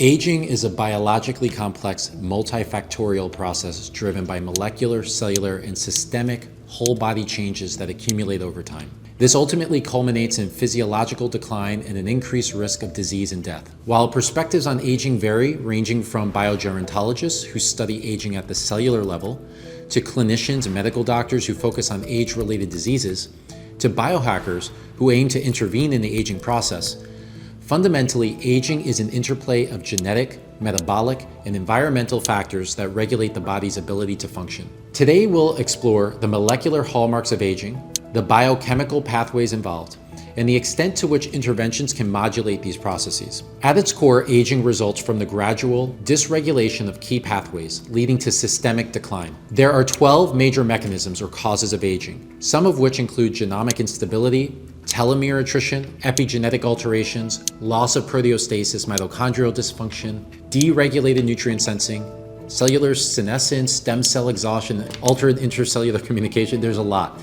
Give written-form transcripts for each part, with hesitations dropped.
Aging is a biologically complex, multifactorial process driven by molecular, cellular, and systemic whole body changes that accumulate over time. This ultimately culminates in physiological decline and an increased risk of disease and death. While perspectives on aging vary, ranging from biogerontologists who study aging at the cellular level, to clinicians and medical doctors who focus on age-related diseases, to biohackers who aim to intervene in the aging process, fundamentally, aging is an interplay of genetic, metabolic, and environmental factors that regulate the body's ability to function. Today, we'll explore the molecular hallmarks of aging, the biochemical pathways involved, and the extent to which interventions can modulate these processes. At its core, aging results from the gradual dysregulation of key pathways, leading to systemic decline. There are 12 major mechanisms or causes of aging, some of which include genomic instability, telomere attrition, epigenetic alterations, loss of proteostasis, mitochondrial dysfunction, deregulated nutrient sensing, cellular senescence, stem cell exhaustion, altered intercellular communication. There's a lot.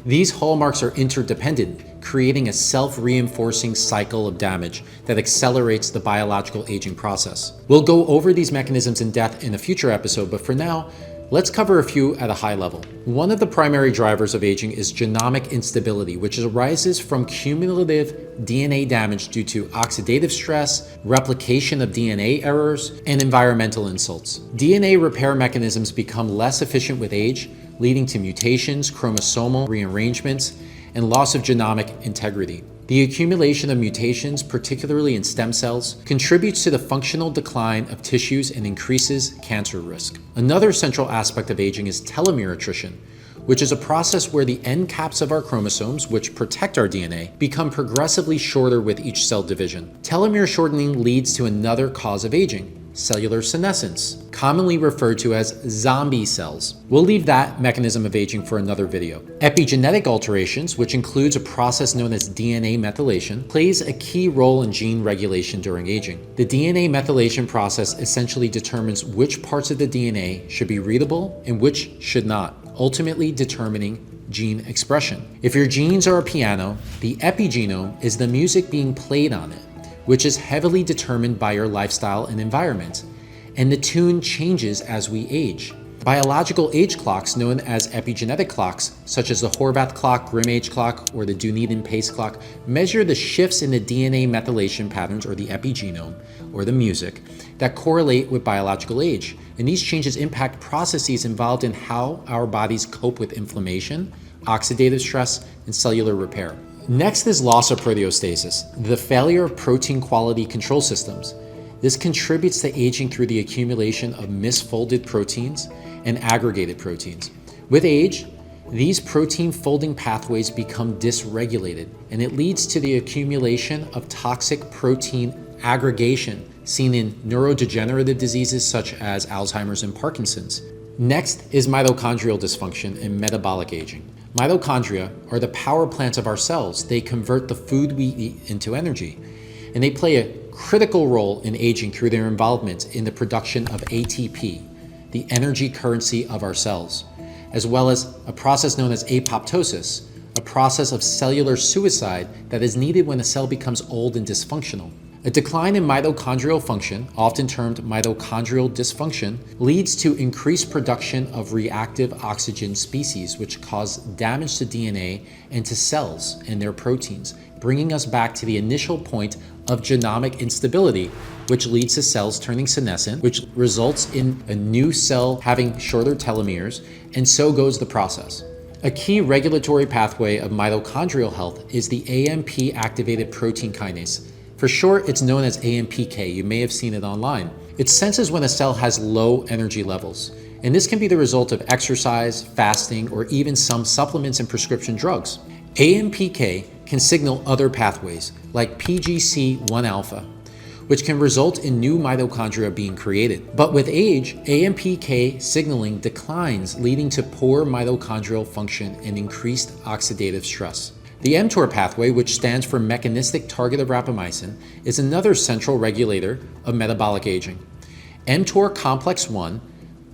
These hallmarks are interdependent, creating a self-reinforcing cycle of damage that accelerates the biological aging process. We'll go over these mechanisms in depth in a future episode, but for now, let's cover a few at a high level. One of the primary drivers of aging is genomic instability, which arises from cumulative DNA damage due to oxidative stress, replication of DNA errors, and environmental insults. DNA repair mechanisms become less efficient with age, leading to mutations, chromosomal rearrangements, and loss of genomic integrity. The accumulation of mutations, particularly in stem cells, contributes to the functional decline of tissues and increases cancer risk. Another central aspect of aging is telomere attrition, which is a process where the end caps of our chromosomes, which protect our DNA, become progressively shorter with each cell division. Telomere shortening leads to another cause of aging, cellular senescence, commonly referred to as zombie cells. We'll leave that mechanism of aging for another video. Epigenetic alterations, which includes a process known as DNA methylation, plays a key role in gene regulation during aging. The DNA methylation process essentially determines which parts of the DNA should be readable and which should not, ultimately determining gene expression. If your genes are a piano, the epigenome is the music being played on it, which is heavily determined by your lifestyle and environment, and the tune changes as we age. Biological age clocks, known as epigenetic clocks, such as the Horvath clock, Grimm age clock, or the Dunedin pace clock, measure the shifts in the DNA methylation patterns, or the epigenome, or the music, that correlate with biological age. And these changes impact processes involved in how our bodies cope with inflammation, oxidative stress, and cellular repair. Next is loss of proteostasis, the failure of protein quality control systems. This contributes to aging through the accumulation of misfolded proteins and aggregated proteins. With age, these protein folding pathways become dysregulated, and it leads to the accumulation of toxic protein aggregation seen in neurodegenerative diseases such as Alzheimer's and Parkinson's. Next is mitochondrial dysfunction and metabolic aging. Mitochondria are the power plants of our cells. They convert the food we eat into energy, and they play a critical role in aging through their involvement in the production of ATP, the energy currency of our cells, as well as a process known as apoptosis, a process of cellular suicide that is needed when a cell becomes old and dysfunctional. A decline in mitochondrial function, often termed mitochondrial dysfunction, leads to increased production of reactive oxygen species, which cause damage to DNA and to cells and their proteins, bringing us back to the initial point of genomic instability, which leads to cells turning senescent, which results in a new cell having shorter telomeres, and so goes the process. A key regulatory pathway of mitochondrial health is the AMP-activated protein kinase. For short, it's known as AMPK. You may have seen it online. It senses when a cell has low energy levels, and this can be the result of exercise, fasting, or even some supplements and prescription drugs. AMPK can signal other pathways, like PGC1-alpha, which can result in new mitochondria being created. But with age, AMPK signaling declines, leading to poor mitochondrial function and increased oxidative stress. The mTOR pathway, which stands for mechanistic target of rapamycin, is another central regulator of metabolic aging. mTOR complex 1,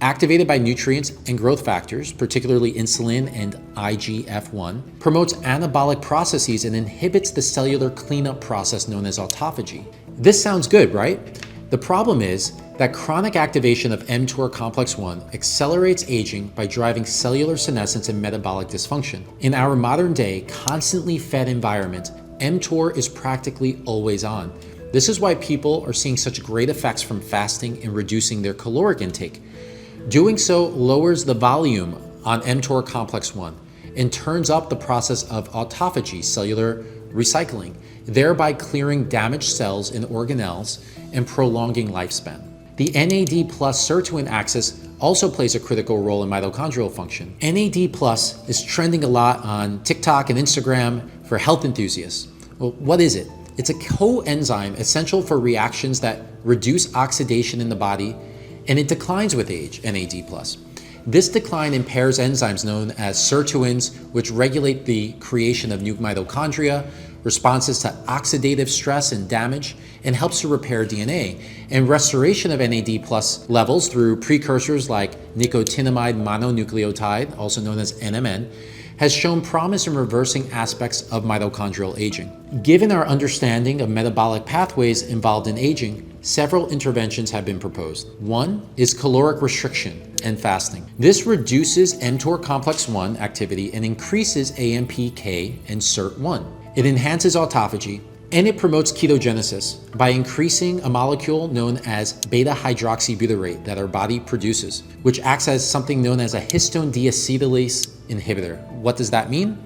activated by nutrients and growth factors, particularly insulin and IGF-1, promotes anabolic processes and inhibits the cellular cleanup process known as autophagy. This sounds good, right? The problem is that chronic activation of mTOR complex 1 accelerates aging by driving cellular senescence and metabolic dysfunction. In our modern day, constantly fed environment, mTOR is practically always on. This is why people are seeing such great effects from fasting and reducing their caloric intake. Doing so lowers the volume on mTOR complex 1 and turns up the process of autophagy, cellular recycling, thereby clearing damaged cells and organelles and prolonging lifespan. The NAD plus sirtuin axis also plays a critical role in mitochondrial function. NAD plus is trending a lot on TikTok and Instagram for health enthusiasts. Well, what is it? It's a coenzyme essential for reactions that reduce oxidation in the body, and it declines with age, NAD plus. This decline impairs enzymes known as sirtuins, which regulate the creation of new mitochondria, responses to oxidative stress and damage, and helps to repair DNA. And restoration of NAD plus levels through precursors like nicotinamide mononucleotide, also known as NMN, has shown promise in reversing aspects of mitochondrial aging. Given our understanding of metabolic pathways involved in aging, several interventions have been proposed. One is caloric restriction and fasting. This reduces mTOR complex 1 activity and increases AMPK and SIRT1. It enhances autophagy, and it promotes ketogenesis by increasing a molecule known as beta-hydroxybutyrate that our body produces, which acts as something known as a histone deacetylase inhibitor. What does that mean?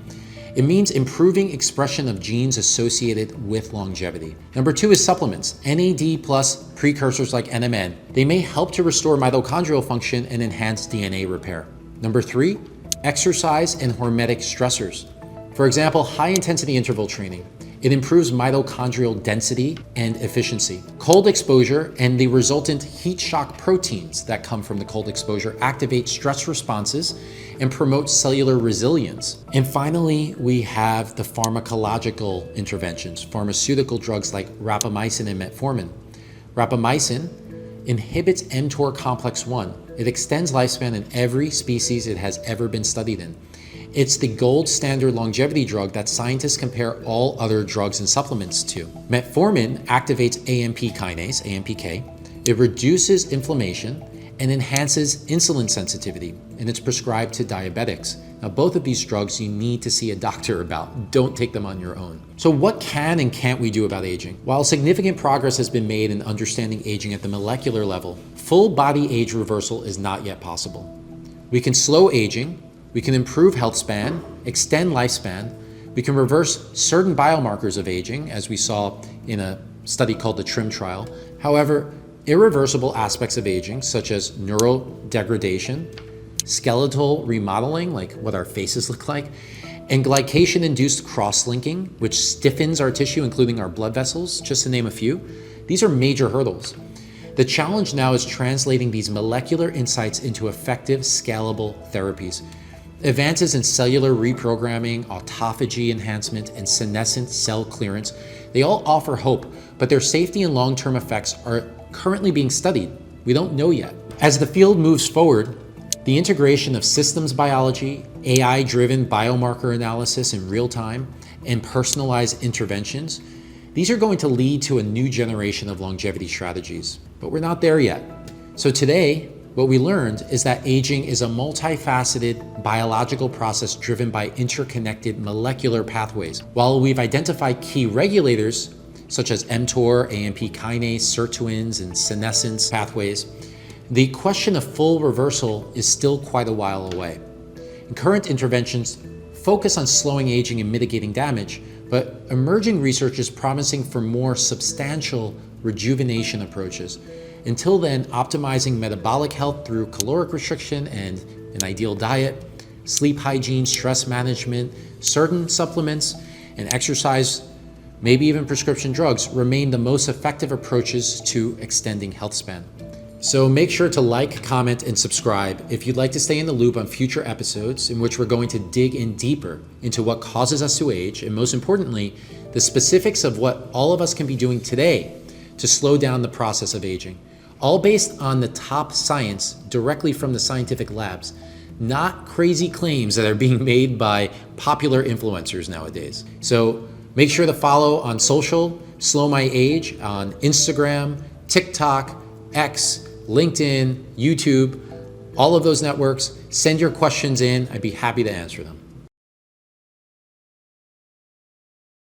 It means improving expression of genes associated with longevity. Number two is supplements. NAD plus precursors like NMN. They may help to restore mitochondrial function and enhance DNA repair. Number three, exercise and hormetic stressors. For example, high-intensity interval training. It improves mitochondrial density and efficiency. Cold exposure and the resultant heat shock proteins that come from the cold exposure activate stress responses and promote cellular resilience. And finally, we have the pharmacological interventions, pharmaceutical drugs like rapamycin and metformin. Rapamycin inhibits mTOR complex 1. It extends lifespan in every species it has ever been studied in. It's the gold standard longevity drug that scientists compare all other drugs and supplements to. Metformin activates AMP kinase, AMPK. It reduces inflammation and enhances insulin sensitivity, and it's prescribed to diabetics. Now, both of these drugs you need to see a doctor about. Don't take them on your own. So what can and can't we do about aging? While significant progress has been made in understanding aging at the molecular level, full body age reversal is not yet possible. We can slow aging, we can improve health span, extend lifespan, we can reverse certain biomarkers of aging, as we saw in a study called the TRIM trial. However, irreversible aspects of aging, such as neurodegradation, skeletal remodeling, like what our faces look like, and glycation-induced cross-linking, which stiffens our tissue, including our blood vessels, just to name a few, these are major hurdles. The challenge now is translating these molecular insights into effective, scalable therapies. Advances in cellular reprogramming, autophagy enhancement, and senescent cell clearance, they all offer hope, but their safety and long-term effects are currently being studied. We don't know yet. As the field moves forward, the integration of systems biology, AI-driven biomarker analysis in real time, and personalized interventions, these are going to lead to a new generation of longevity strategies. But we're not there yet. So today, what we learned is that aging is a multifaceted biological process driven by interconnected molecular pathways. While we've identified key regulators, such as mTOR, AMP kinase, sirtuins, and senescence pathways, the question of full reversal is still quite a while away. And current interventions focus on slowing aging and mitigating damage, but emerging research is promising for more substantial rejuvenation approaches. Until then, optimizing metabolic health through caloric restriction and an ideal diet, sleep hygiene, stress management, certain supplements, and exercise, maybe even prescription drugs, remain the most effective approaches to extending health span. So make sure to like, comment, and subscribe if you'd like to stay in the loop on future episodes in which we're going to dig in deeper into what causes us to age, and most importantly, the specifics of what all of us can be doing today to slow down the process of aging. All based on the top science directly from the scientific labs, not crazy claims that are being made by popular influencers nowadays. So make sure to follow on social, Slow My Age on Instagram, TikTok, X, LinkedIn, YouTube, all of those networks. Send your questions in. I'd be happy to answer them.